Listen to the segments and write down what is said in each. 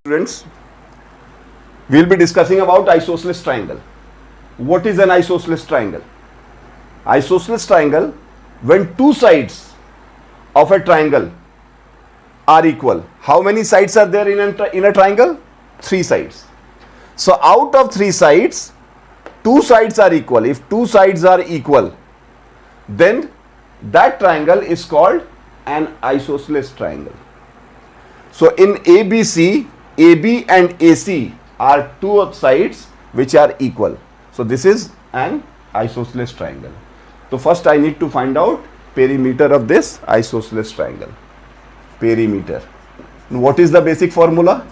Students, we'll be discussing about isosceles triangle. What is an isosceles triangle? Isosceles triangle, when two sides of a triangle are equal. How many sides are there in a triangle? Three sides. So out of three sides, two sides are equal. If two sides are equal, then that triangle is called an isosceles triangle. So in ABC, AB and AC are two sides which are equal. So this is an isosceles triangle. So first I need to find out perimeter of this isosceles triangle. Perimeter. What is the basic formula?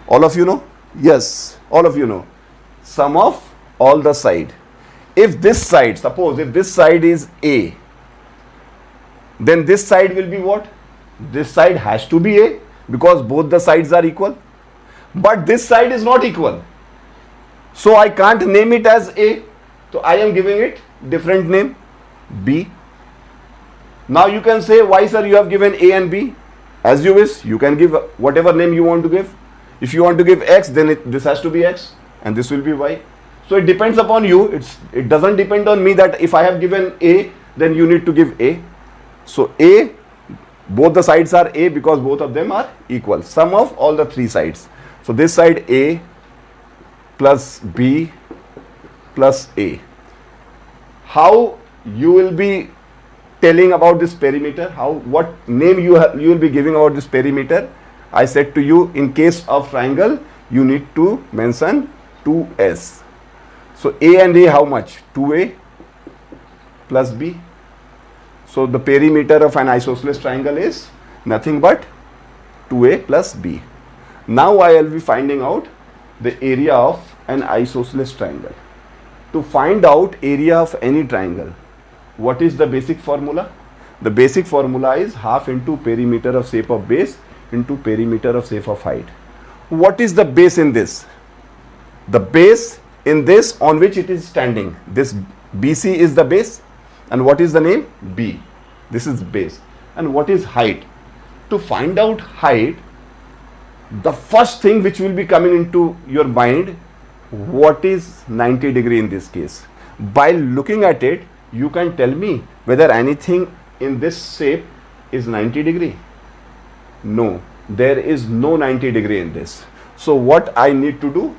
All of you know? Yes, all of you know. Sum of all the side. If this side, suppose if this side is A, then this side will be what? This side has to be A because both the sides are equal. But this side is not equal. So I can't name it as A. So I am giving it different name, B. Now you can say, why sir you have given A and B? As you wish, you can give whatever name you want to give. If you want to give X, then this has to be X and this will be Y. So it depends upon you. It doesn't depend on me that if I have given A, then you need to give A. So A, both the sides are A because both of them are equal. Sum of all the three sides. So this side A plus B plus A. How you will be telling about this perimeter? What name you will be giving about this perimeter? I said to you, in case of triangle, you need to mention 2S. So A and A how much? 2A plus B. So the perimeter of an isosceles triangle is nothing but 2A plus B. Now I will be finding out the area of an isosceles triangle. To find out area of any triangle, what is the basic formula? The basic formula is half into perimeter of shape of base into perimeter of shape of height. What is the base in this? The base in this on which it is standing. This BC is the base. And what is the name? B. This is base. And what is height? To find out height, the first thing which will be coming into your mind, what is 90 degree in this case? By looking at it, you can tell me whether anything in this shape is 90 degree. No, there is no 90 degree in this. So what I need to do,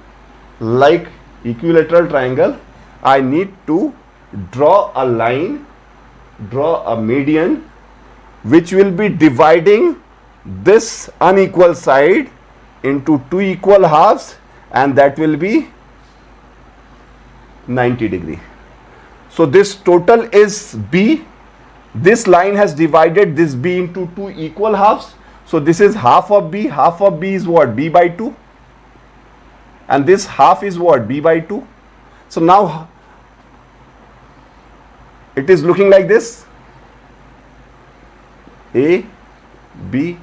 like equilateral triangle, I need to draw a line, draw a median which will be dividing this unequal side into two equal halves, and that will be 90 degree. So this total is B. This line has divided this B into two equal halves. So this is half of B. Half of B is what? B by 2. And this half is what? B by 2. So now it is looking like this. A, B,